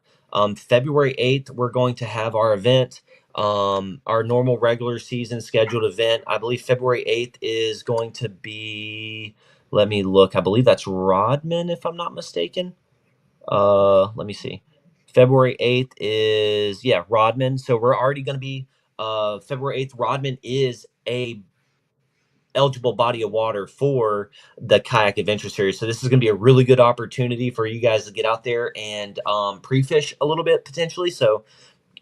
February 8th, we're going to have our event, our normal regular season scheduled event. I believe February 8th is going to be, let me look, I believe that's Rodman, if I'm not mistaken. Let me see. February 8th is, Rodman. So we're already going to be, February 8th, Rodman is a eligible body of water for the Kayak Adventure Series. So this is going to be a really good opportunity for you guys to get out there and pre-fish a little bit potentially. So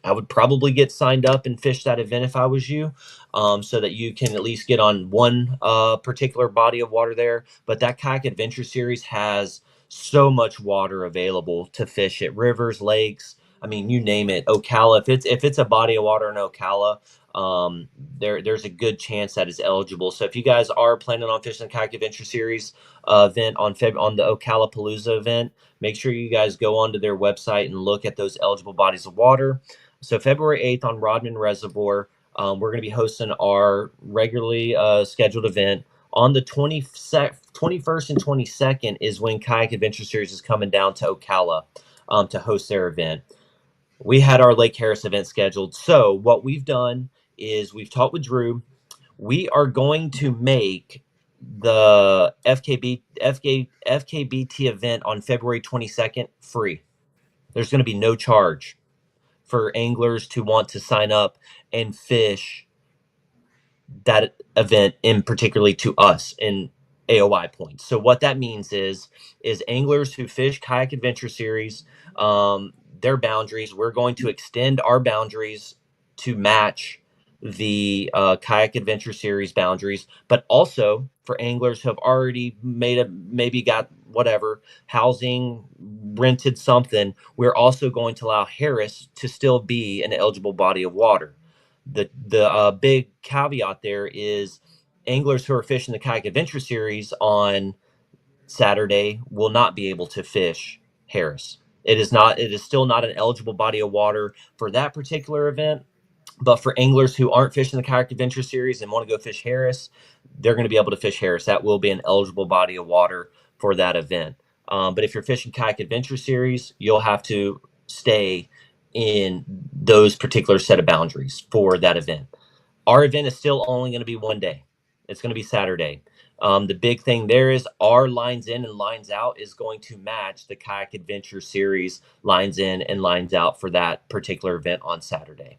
I would probably get signed up and fish that event if I was you, so that you can at least get on one particular body of water there. But that Kayak Adventure Series has so much water available to fish at rivers, lakes. I mean, you name it. Ocala, if it's a body of water in Ocala, um, there's a good chance that is eligible. So if you guys are planning on fishing the Kayak Adventure Series event on the Ocalapalooza event, make sure you guys go onto their website and look at those eligible bodies of water. So February 8th on Rodman Reservoir, we're going to be hosting our regularly scheduled event. On the 21st and 22nd is when Kayak Adventure Series is coming down to Ocala to host their event. We had our Lake Harris event scheduled. So what we've done is we've talked with Drew. We are going to make the FKBT event on February 22nd free. There's going to be no charge for anglers to want to sign up and fish that event, in particularly to us in AOI points. So what that means is anglers who fish Kayak Adventure Series, their boundaries, we're going to extend our boundaries to match the Kayak Adventure Series boundaries, but also for anglers who have already maybe got whatever housing, rented something, we're also going to allow Harris to still be an eligible body of water. The big caveat there is anglers who are fishing the Kayak Adventure Series on Saturday will not be able to fish Harris. It is not. It is still not an eligible body of water for that particular event. But for anglers who aren't fishing the Kayak Adventure Series and want to go fish Harris, they're going to be able to fish Harris. That will be an eligible body of water for that event. But if you're fishing Kayak Adventure Series, you'll have to stay in those particular set of boundaries for that event. Our event is still only going to be one day. It's going to be Saturday. The big thing there is our lines in and lines out is going to match the Kayak Adventure Series lines in and lines out for that particular event on Saturday.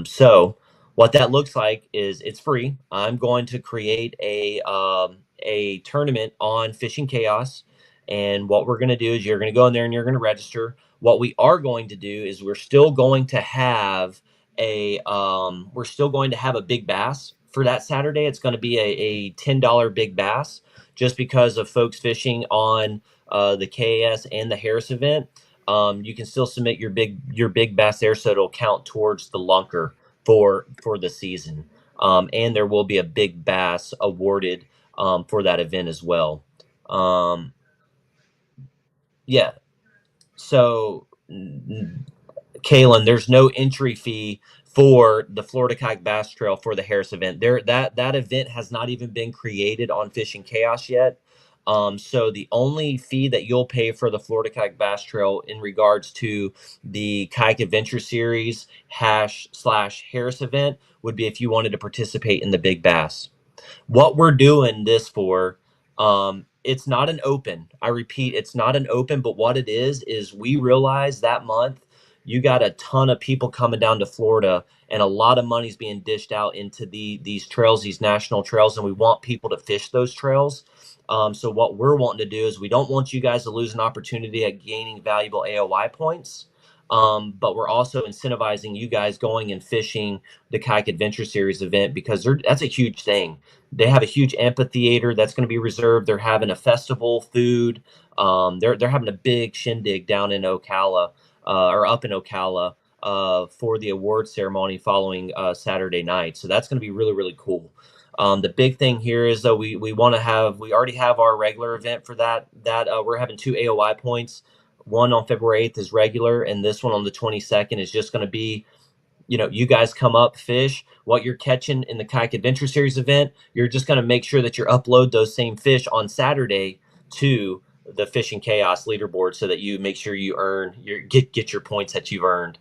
So what that looks like is it's free. I'm going to create a tournament on Fishing Chaos, and what we're going to do is you're going to go in there and you're going to register. What we are going to do is we're still going to have a big bass for that Saturday. It's going to be a $10 big bass, just because of folks fishing on the KAS and the Harris event. You can still submit your big bass there, so it'll count towards the lunker for the season. And there will be a big bass awarded for that event as well. Um, yeah. So, Kalen, there's no entry fee for the Florida Kayak Bass Trail for the Harris event. That event has not even been created on Fishing Chaos yet. So the only fee that you'll pay for the Florida Kayak Bass Trail in regards to the Kayak Adventure Series /Harris event would be if you wanted to participate in the Big Bass. What we're doing this for, it's not an open. I repeat, it's not an open, but what it is we realize that month you got a ton of people coming down to Florida, and a lot of money's being dished out into these trails, these national trails, and we want people to fish those trails. So what we're wanting to do is we don't want you guys to lose an opportunity at gaining valuable AOI points. But we're also incentivizing you guys going and fishing the Kayak Adventure Series event, because that's a huge thing. They have a huge amphitheater that's going to be reserved. They're having a festival, food. They're having a big shindig down in Ocala, or up in Ocala, for the award ceremony following Saturday night. So that's going to be really, really cool. The big thing here is, though, we already have our regular event for that. We're having two AOI points. One on February 8th is regular, and this one on the 22nd is just going to be, you guys come up, fish what you're catching in the Kayak Adventure Series event. You're just going to make sure that you upload those same fish on Saturday to the Fishing Chaos leaderboard, so that you make sure you get your points that you've earned.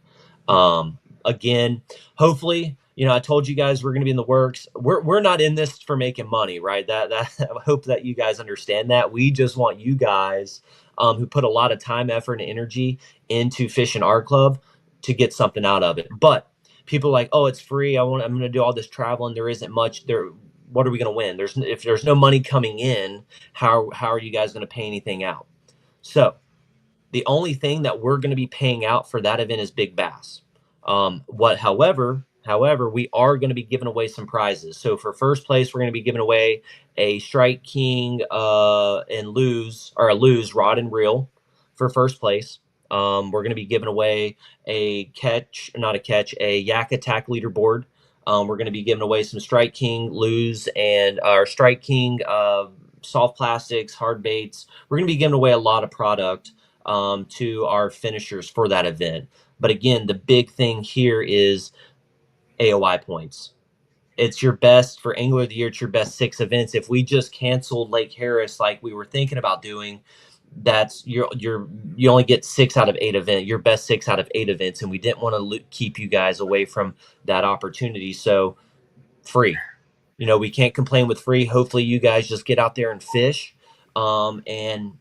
Again, hopefully, I told you guys we're going to be in the works. We're not in this for making money, right? That I hope that you guys understand that. We just want you guys, who put a lot of time, effort, and energy into fishing our club, to get something out of it. But people are like, oh, it's free. I'm going to do all this traveling. There isn't much there. What are we going to win? If there's no money coming in, how are you guys going to pay anything out? So the only thing that we're going to be paying out for that event is big bass. However, we are going to be giving away some prizes. So for first place, we're going to be giving away a Strike King and lose or a lose rod and reel for first place. We're going to be giving away a Yak Attack leaderboard We're going to be giving away some Strike King lures and our Strike King soft plastics, hard baits. We're going to be giving away a lot of product to our finishers for that event. But again, the big thing here is AOI points. It's your best for Angler of the Year. It's your best 6 events. If we just canceled Lake Harris like we were thinking about doing, that's you only get 6 out of 8 events. Your best 6 out of 8 events, and we didn't want to keep you guys away from that opportunity. So free. We can't complain with free. Hopefully, you guys just get out there and fish, and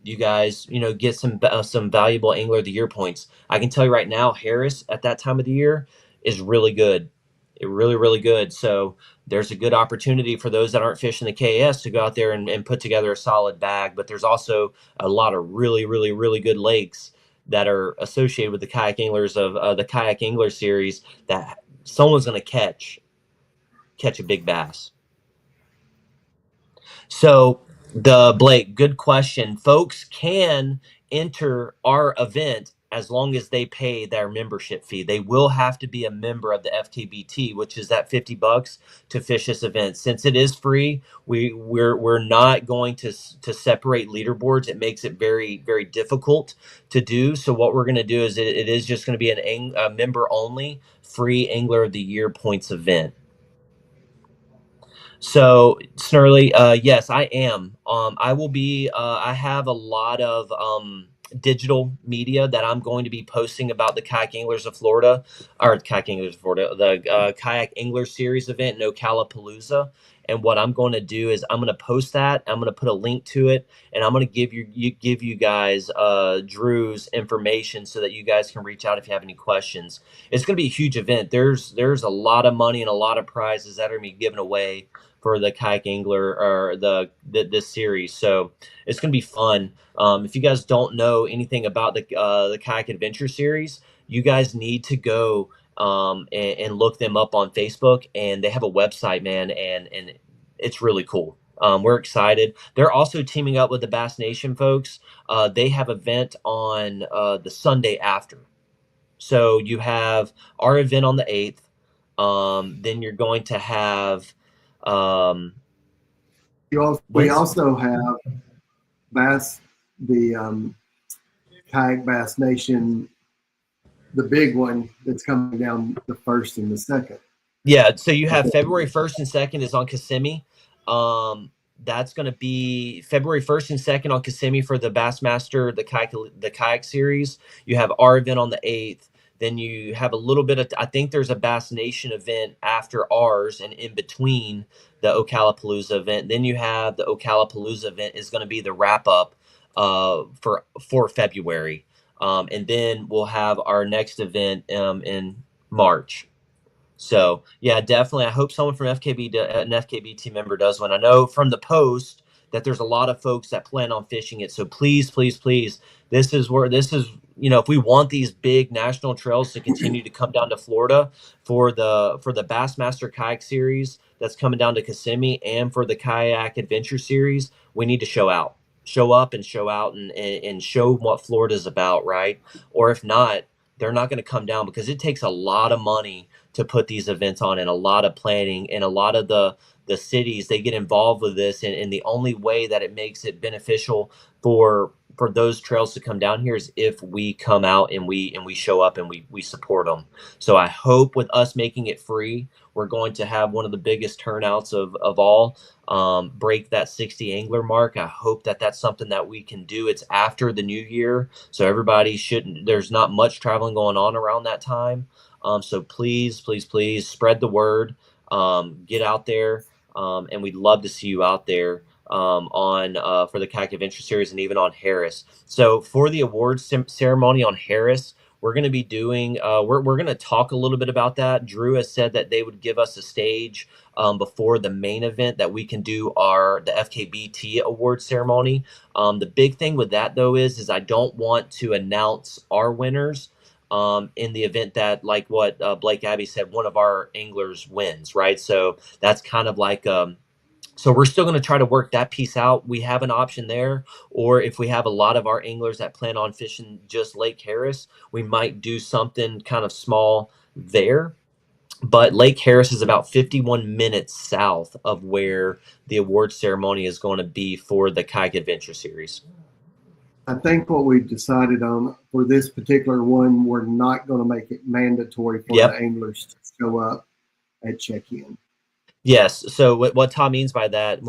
you guys, get some valuable Angler of the Year points. I can tell you right now, Harris at that time of the year is really good. It really, really good. So there's a good opportunity for those that aren't fishing the KS to go out there and put together a solid bag. But there's also a lot of really, really, really good lakes that are associated with the kayak anglers of the Kayak Angler series that someone's going to catch a big bass. So the Blake, good question. Folks can enter our event as long as they pay their membership fee. They will have to be a member of the FKBT, which is that $50 to fish this event. Since it is free, we're not going to separate leaderboards. It makes it very, very difficult to do. So what we're going to do is it is just going to be a member only free Angler of the Year points event. So Snurley, yes, I am. I will be. I have a lot of digital media that I'm going to be posting about the Kayak Anglers of Florida, or Kayak Anglers of Florida, the Kayak Angler Series event in Ocalapalooza. And what I'm going to do is I'm going to post that. I'm going to put a link to it, and I'm going to give you guys Drew's information so that you guys can reach out if you have any questions. It's going to be a huge event. There's a lot of money and a lot of prizes that are going to be given away for the kayak angler or this series. So it's going to be fun. If you guys don't know anything about the kayak adventure series, you guys need to go and look them up on Facebook, and they have a website, man, and it's really cool. We're excited. They're also teaming up with the Bass Nation folks. They have an event on the Sunday after. So you have our event on the 8th. Then you're going to have We Wednesday. also have Bass, the Kayak Bass Nation, the big one that's coming down the 1st and the 2nd. Yeah, so you have February 1st and 2nd is on Kissimmee. That's going to be February 1st and 2nd on Kissimmee for the Bassmaster, the kayak series. You have our event on the 8th. Then you have a little bit of, I think there's a Bass Nation event after ours and in between the Ocalapalooza event. Then you have the Ocalapalooza event is going to be the wrap up for February. And then we'll have our next event in March. So yeah, definitely. I hope someone from an FKBT member does one. I know from the post that there's a lot of folks that plan on fishing it. So please, please, please, this is if we want these big national trails to continue to come down to Florida for the Bassmaster Kayak Series that's coming down to Kissimmee and for the Kayak Adventure Series, we need to show up and show out and show what Florida's about, right? Or if not, they're not going to come down because it takes a lot of money to put these events on and a lot of planning, and a lot of the cities, they get involved with this, and the only way that it makes it beneficial for those trails to come down here is if we come out and we show up and we support them. So I hope with us making it free, we're going to have one of the biggest turnouts of all, break that 60 angler mark. I hope that that's something that we can do. It's after the new year, so everybody shouldn't, there's not much traveling going on around that time. So please, please, please spread the word. Get out there, and we'd love to see you out there on for the Kayak Adventure Series and even on Harris. So for the awards ceremony on Harris, we're going to be doing. We're going to talk a little bit about that. Drew has said that they would give us a stage before the main event that we can do the FKBT award ceremony. The big thing with that though is I don't want to announce our winners in the event that, like what Blake Abbey said, one of our anglers wins, right? So that's kind of like, so we're still going to try to work that piece out. We have an option there, or if we have a lot of our anglers that plan on fishing just Lake Harris, we might do something kind of small there. but Lake Harris is about 51 minutes south of where the award ceremony is going to be for the Kayak Adventure Series. I think what we've decided on for this particular one, we're not going to make it mandatory for the Yep. anglers to show up at check-in. Yes. So what Tom means by that,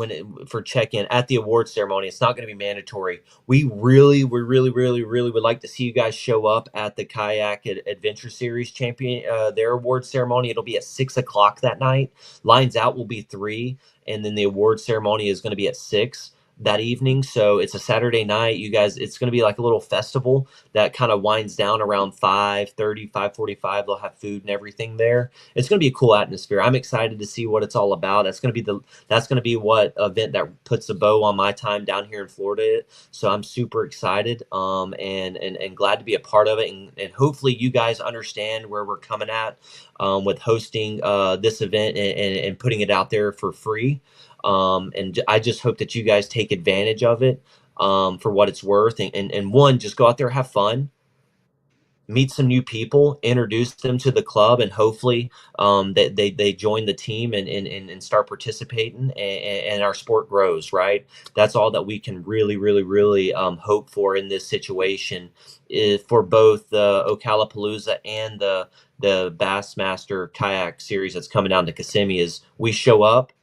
for check-in at the award ceremony, it's not going to be mandatory. We really would like to see you guys show up at the Kayak Adventure Series champion, their award ceremony. It'll be at 6 o'clock that night. Lines out will be 3, and then the award ceremony is going to be at 6 that evening. So it's a Saturday night. You guys, it's going to be like a little festival that kind of winds down around 5:30, 5:45. They'll have food and everything there. It's going to be a cool atmosphere. I'm excited to see what it's all about. That's going to be what event that puts a bow on my time down here in Florida. So I'm super excited, and glad to be a part of it, and hopefully you guys understand where we're coming at, with hosting this event, and putting it out there for free. And I just hope that you guys take advantage of it, for what it's worth, and one, just go out there, have fun, meet some new people, introduce them to the club, and hopefully, that they join the team, and start participating, and our sport grows. Right, that's all that we can really hope for in this situation, is for both the Ocalapalooza and the Bassmaster Kayak Series that's coming down to Kissimmee. Is we show up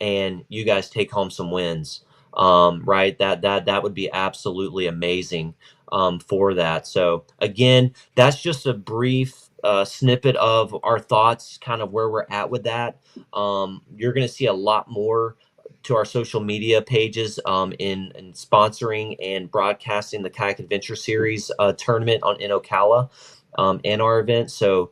and you guys take home some wins. Right, that would be absolutely amazing, for that. So again, that's just a brief snippet of our thoughts, kind of where we're at with that. You're going to see a lot more to our social media pages, in sponsoring and broadcasting the Kayak Adventure Series tournament in Ocala, and our event. So,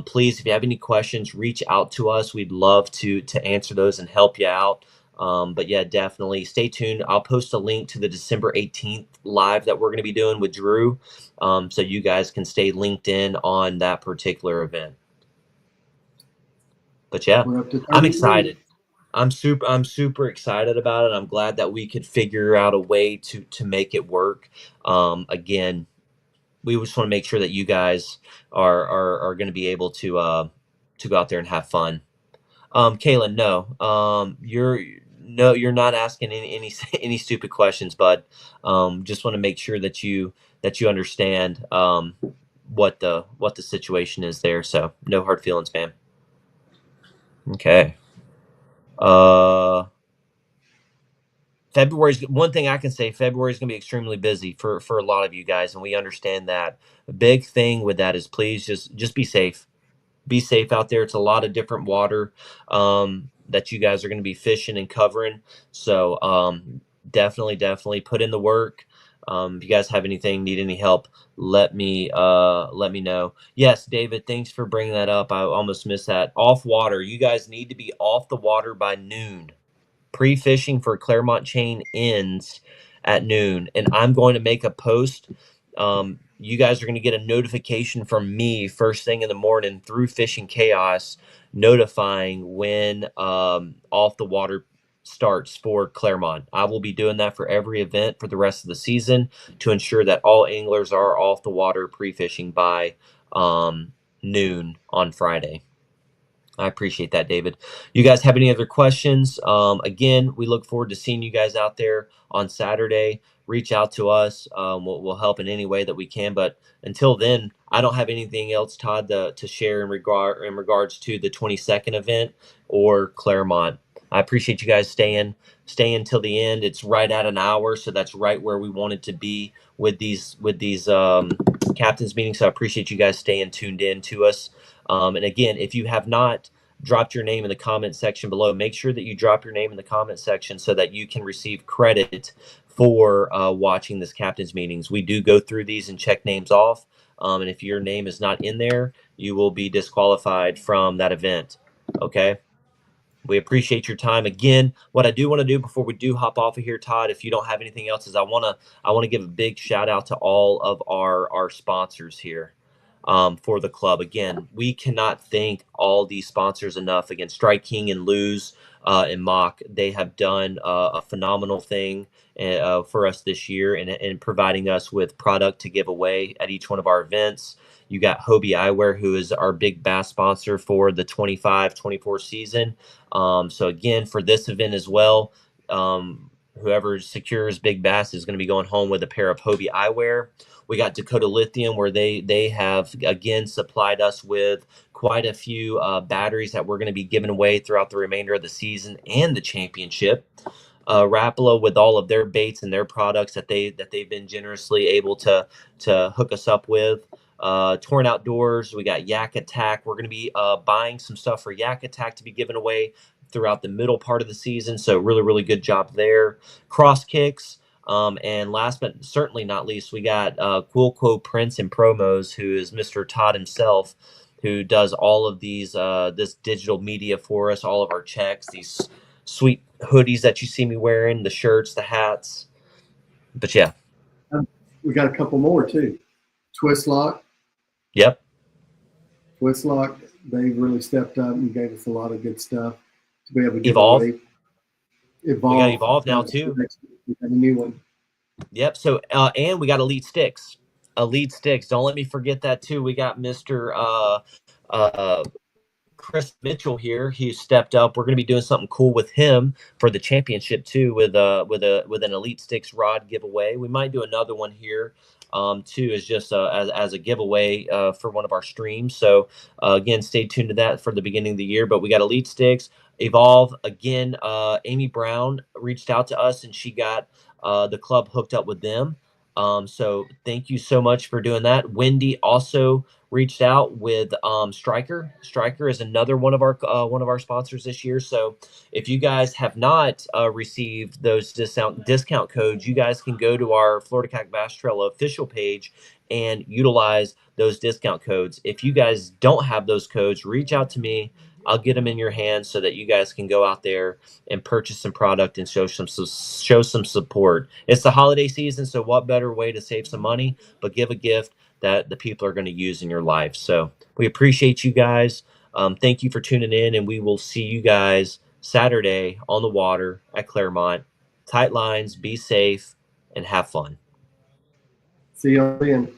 please, if you have any questions, reach out to us. We'd love to answer those and help you out. But yeah, definitely stay tuned. I'll post a link to the December 18th live that we're going to be doing with Drew, so you guys can stay linked in on that particular event. But yeah, We're up to I'm 33. excited. I'm super excited about it. I'm glad that we could figure out a way to make it work. Again, we just want to make sure that you guys are going to be able to go out there and have fun. Kaylin, no, you're not asking any any stupid questions, but just want to make sure that you understand, what the situation is there. So no hard feelings, man. Okay. Uh, February's one thing I can say. February is going to be extremely busy for a lot of you guys, and we understand that. The big thing with that is please just be safe. Be safe out there. It's a lot of different water, that you guys are going to be fishing and covering. So, definitely put in the work. If you guys have anything, need any help, let me know. Yes, David, thanks for bringing that up. I almost missed that. Off water. You guys need to be off the water by noon. Pre-fishing for Clermont chain ends at noon, and I'm going to make a post. You guys are going to get a notification from me first thing in the morning through Fishing Chaos, notifying when, off the water starts for Clermont. I will be doing that for every event for the rest of the season to ensure that all anglers are off the water pre-fishing by, noon on Friday. I appreciate that, David. You guys have any other questions? Again, we look forward to seeing you guys out there on Saturday. Reach out to us. We'll help in any way that we can. But until then, I don't have anything else, Todd, to share in regards to the 22nd event or Claremont. I appreciate you guys staying till the end. It's right at an hour, so that's right where we wanted to be with these captains meetings. So I appreciate you guys staying tuned in to us. And again, if you have not dropped your name in the comment section below, make sure that you drop your name in the comment section so that you can receive credit for watching this captain's meetings. We do go through these and check names off. And if your name is not in there, you will be disqualified from that event. Okay. We appreciate your time. Again, what I do want to do before we do hop off of here, Todd, if you don't have anything else, is I want to give a big shout out to all of our sponsors here, for the club. Again, we cannot thank all these sponsors enough. Again, Strike King and Lose, and Mock. They have done a phenomenal thing for us this year and providing us with product to give away at each one of our events. You got Hobie Eyewear, who is our big bass sponsor for the 25-24 season. So again, for this event as well, whoever secures big bass is going to be going home with a pair of Hobie Eyewear. We got Dakota Lithium, where they have again supplied us with quite a few batteries that we're going to be giving away throughout the remainder of the season and the championship. Rapala, with all of their baits and their products that they've been generously able to hook us up with. Torn Outdoors, we got Yak Attack. We're going to be buying some stuff for Yak Attack to be given away throughout the middle part of the season. So really good job there. Cross Kicks. And last but certainly not least, we got Cool Quo Prints and Promos, who is Mr. Todd himself, who does all of these this digital media for us, all of our checks, these sweet hoodies that you see me wearing, the shirts, the hats. But yeah, We got a couple more too. Twist Lock. yep. Twist Lock, they really stepped up and gave us a lot of good stuff to be able to give Evolve. away. We got Evolve. Evolve now too. We got a new one. Yep. So and we got Elite Sticks. Elite Sticks. Don't let me forget that too. We got Mr. Uh Chris Mitchell here. He stepped up. We're going to be doing something cool with him for the championship too, with an Elite Sticks rod giveaway. We might do another one here too, as just as a giveaway for one of our streams. So again, stay tuned to that for the beginning of the year. But we got Elite Sticks, Evolve again. Amy Brown reached out to us and she got the club hooked up with them. So thank you so much for doing that. Wendy also reached out with Striker. Striker is another one of our sponsors this year. So if you guys have not received those discount codes, you guys can go to our Florida Kayak Bass Trail official page and utilize those discount codes. If you guys don't have those codes, reach out to me. I'll get them in your hands so that you guys can go out there and purchase some product and show some support. It's the holiday season, so what better way to save some money but give a gift that the people are going to use in your life. So we appreciate you guys. Thank you for tuning in, and we will see you guys Saturday on the water at Clermont. Tight lines, be safe, and have fun. See you then.